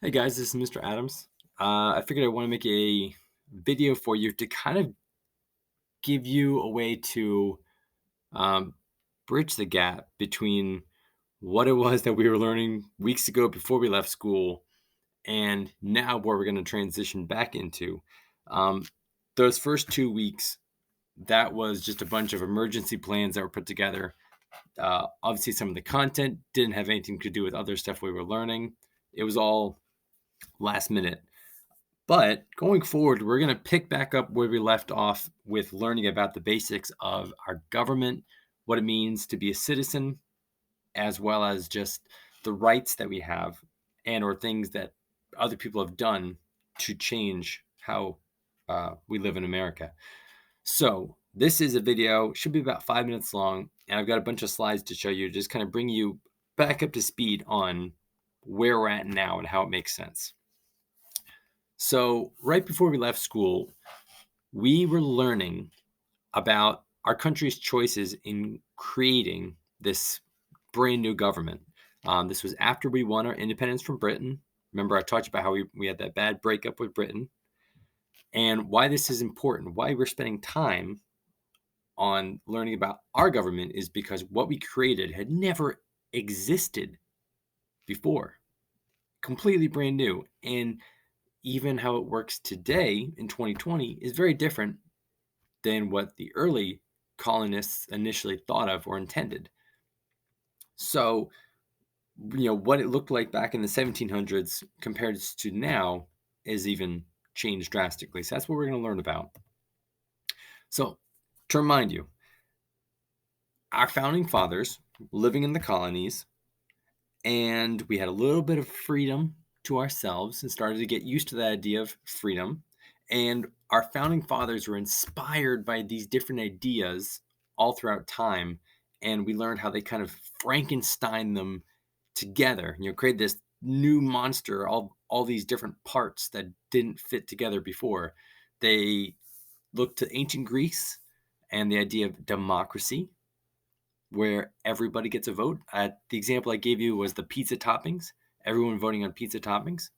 Hey guys, this is Mr. Adams. I figured I want to make a video for you to kind of give you a way to um, bridge the gap between what it was that we were learning weeks ago before we left school and now what we're going to transition back into. Um, those first 2 weeks, that was just a bunch of emergency plans that were put together. Obviously, some of the content didn't have anything to do with other stuff we were learning, it was all last minute. But going forward, we're going to pick back up where we left off with learning about the basics of our government, what it means to be a citizen, as well as just the rights that we have and or things that other people have done to change how we live in America. So this is a video, should be about 5 minutes long, and I've got a bunch of slides to show you, just kind of bring you back up to speed on where we're at now and how it makes sense. So, right before we left school, we were learning about our country's choices in creating this brand new government. This was after we won our independence from Britain. Remember, I talked about how we had that bad breakup with Britain and why this is important. Why we're spending time on learning about our government is because what we created had never existed before, completely brand new. And even how it works today in 2020 is very different than what the early colonists initially thought of or intended. So, what it looked like back in the 1700s compared to now is even changed drastically. So that's what we're going to learn about. So, to remind you, our founding fathers living in the colonies, and we had a little bit of freedom to ourselves and started to get used to the idea of freedom. And our founding fathers were inspired by these different ideas all throughout time. And we learned how they kind of Frankenstein them together, create this new monster, all these different parts that didn't fit together before. They looked to ancient Greece and the idea of democracy, where everybody gets a vote. The example I gave you was the pizza toppings, everyone voting on pizza toppings.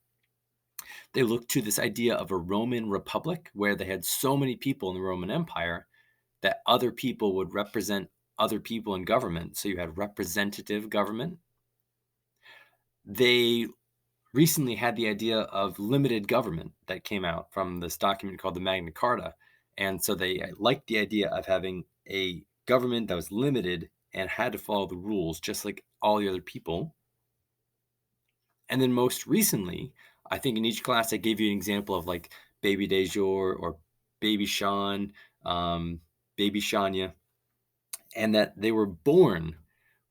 They looked to this idea of a Roman republic where they had so many people in the Roman Empire that other people would represent other people in government. So you had representative government. They recently had the idea of limited government that came out from this document called the Magna Carta. And so they liked the idea of having a government that was limited and had to follow the rules just like all the other people. And then most recently, I think in each class I gave you an example of like Baby Dejour or Baby Sean, Baby Shania, and that they were born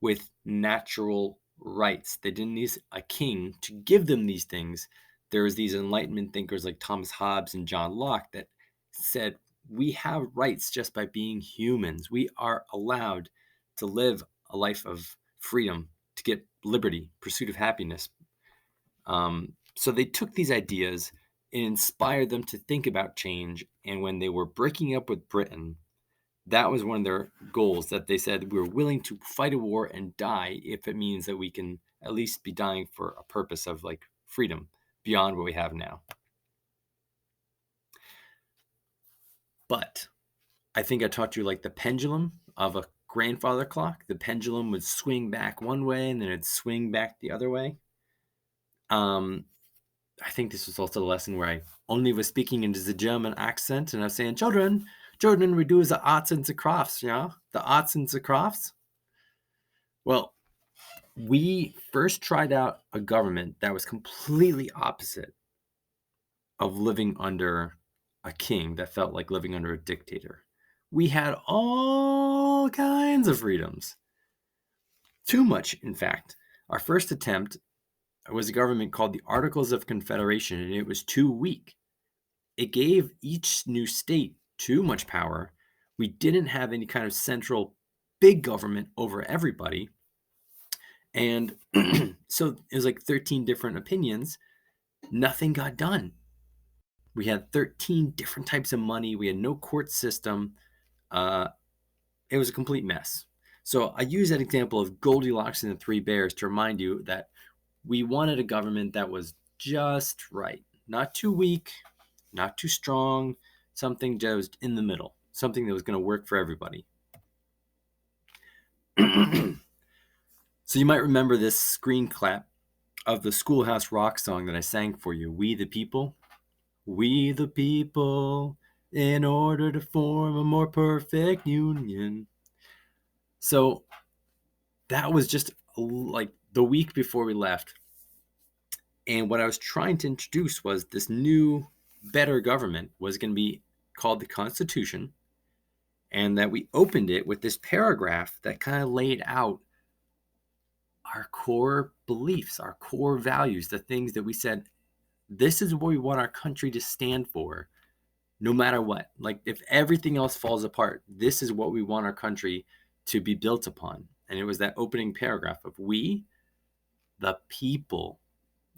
with natural rights. They didn't need a king to give them these things. There was these Enlightenment thinkers like Thomas Hobbes and John Locke that said we have rights just by being humans. We are allowed to live a life of freedom, to get liberty, pursuit of happiness. So they took these ideas and inspired them to think about change. And when they were breaking up with Britain, that was one of their goals, that they said we're willing to fight a war and die if it means that we can at least be dying for a purpose of like freedom beyond what we have now. But I think I taught you like the pendulum of a grandfather clock. The pendulum would swing back one way and then it'd swing back the other way. I think this was also the lesson where I only was speaking into the German accent and I was saying, children, we do the arts and the crafts, yeah? The arts and the crafts. Well, we first tried out a government that was completely opposite of living under a king that felt like living under a dictator. We had all kinds of freedoms. Too much, in fact. Our first attempt was a government called the Articles of Confederation, and it was too weak. It gave each new state too much power. We didn't have any kind of central big government over everybody. And so it was like 13 different opinions. Nothing got done. We had 13 different types of money. We had no court system. It was a complete mess. So I use that example of Goldilocks and the Three Bears to remind you that we wanted a government that was just right. Not too weak, not too strong, something just in the middle, something that was going to work for everybody. So you might remember this screen clap of the Schoolhouse Rock song that I sang for you, We the People. We the people, in order to form a more perfect union. So that was just like the week before we left. And what I was trying to introduce was this new, better government was going to be called the Constitution. And that we opened it with this paragraph that kind of laid out our core beliefs, our core values, the things that we said, this is what we want our country to stand for, no matter what. Like, if everything else falls apart, this is what we want our country to be built upon. And it was that opening paragraph of we, the people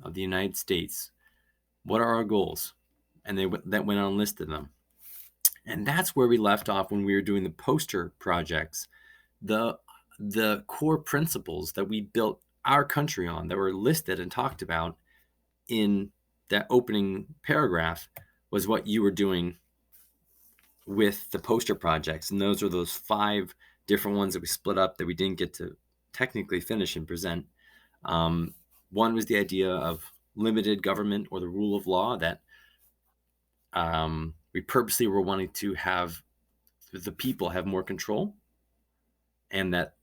of the United States, what are our goals? And that went on and listed them. And that's where we left off when we were doing the poster projects. The core principles that we built our country on, that were listed and talked about in that opening paragraph, was what you were doing with the poster projects. And those are those 5 different ones that we split up that we didn't get to technically finish and present. One was the idea of limited government, or the rule of law, that we purposely were wanting to have the people have more control, and that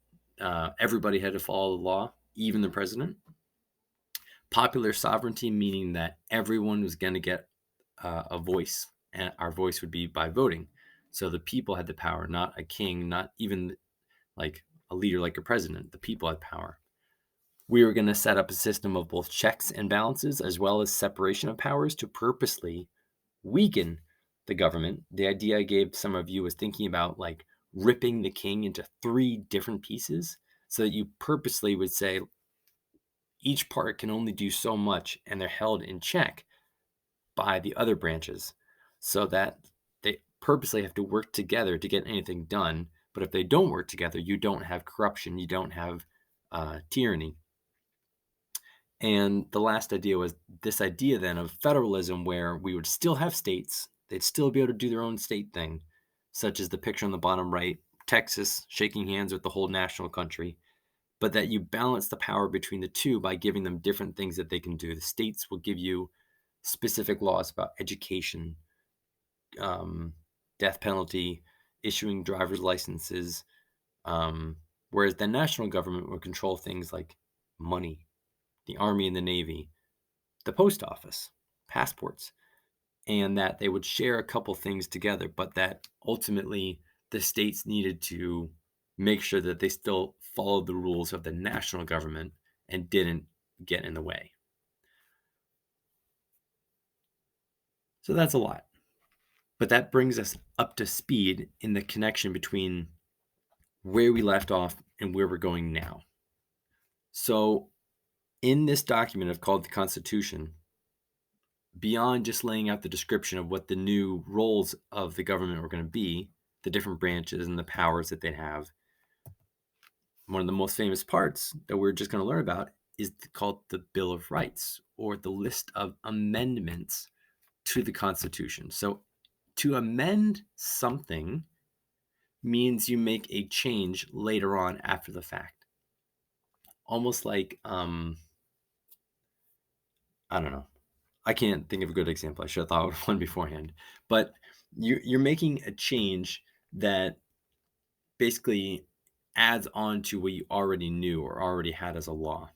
everybody had to follow the law, even the president. Popular sovereignty, meaning that everyone was going to get a voice, and our voice would be by voting. So the people had the power, not a king, not even like a leader like a president. The people had power. We were going to set up a system of both checks and balances, as well as separation of powers, to purposely weaken the government. The idea I gave some of you was thinking about like ripping the king into 3 different pieces, so that you purposely would say each part can only do so much, and they're held in check by the other branches, so that they purposely have to work together to get anything done. But if they don't work together, you don't have corruption, you don't have tyranny. And the last idea was this idea then of federalism, where we would still have states. They'd still be able to do their own state thing, such as the picture on the bottom right, Texas shaking hands with the whole national country, but that you balance the power between the two by giving them different things that they can do. The states will give you specific laws about education, death penalty, issuing driver's licenses, whereas the national government will control things like money, the Army and the Navy, the post office, passports, and that they would share a couple things together, but that ultimately the states needed to make sure that they still followed the rules of the national government and didn't get in the way. So that's a lot. But that brings us up to speed in the connection between where we left off and where we're going now. So in this document I've called the Constitution, beyond just laying out the description of what the new roles of the government were going to be, the different branches and the powers that they have, one of the most famous parts that we're just going to learn about is called the Bill of Rights, or the list of amendments to the Constitution. So to amend something means you make a change later on after the fact. Almost like, I don't know. I can't think of a good example. I should have thought of one beforehand. But you're making a change that basically adds on to what you already knew or already had as a law.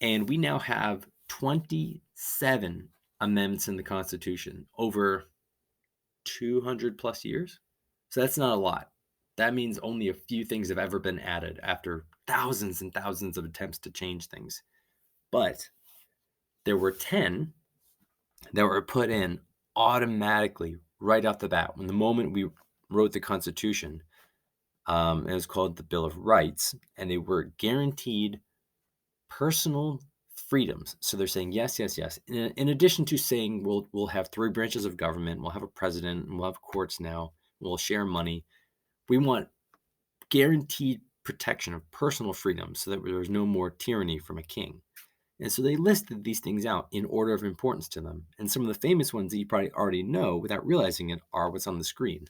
And we now have 27 amendments in the Constitution over 200 plus years. So that's not a lot. That means only a few things have ever been added after thousands and thousands of attempts to change things. But there were 10 that were put in automatically right off the bat. When the moment we wrote the Constitution, it was called the Bill of Rights, and they were guaranteed personal freedoms. So they're saying yes, yes, yes. In addition to saying we'll have 3 branches of government, we'll have a president, and we'll have courts now, we'll share money. We want guaranteed protection of personal freedom, so that there's no more tyranny from a king. And so they listed these things out in order of importance to them. And some of the famous ones that you probably already know without realizing it are what's on the screen.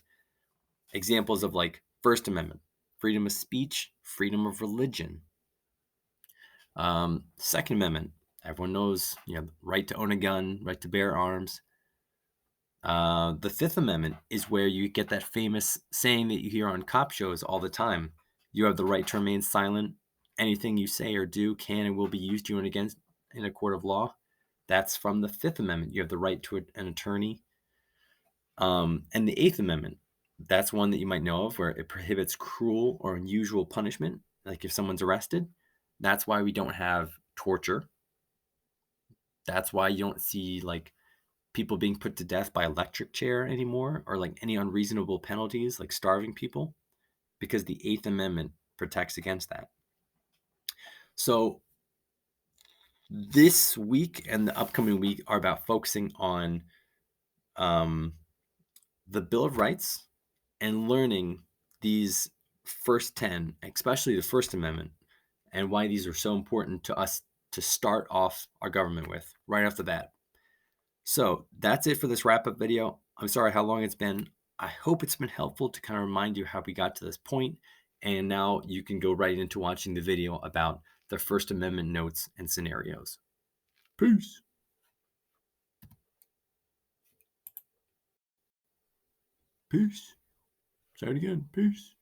Examples of like First Amendment, freedom of speech, freedom of religion. Second Amendment, everyone knows, right to own a gun, right to bear arms. The Fifth Amendment is where you get that famous saying that you hear on cop shows all the time. You have the right to remain silent. Anything you say or do can and will be used you and against in a court of law. That's from the Fifth Amendment. You have the right to an attorney. And the Eighth Amendment, that's one that you might know of where it prohibits cruel or unusual punishment. Like if someone's arrested, that's why we don't have torture. That's why you don't see like people being put to death by electric chair anymore or like any unreasonable penalties like starving people because the Eighth Amendment protects against that. So this week and the upcoming week are about focusing on the Bill of Rights and learning these first 10, especially the First Amendment, and why these are so important to us to start off our government with right off the bat. So that's it for this wrap-up video. I'm sorry how long it's been. I hope it's been helpful to kind of remind you how we got to this point, and now you can go right into watching the video about the First Amendment notes and scenarios. Peace. Peace. Say it again. Peace.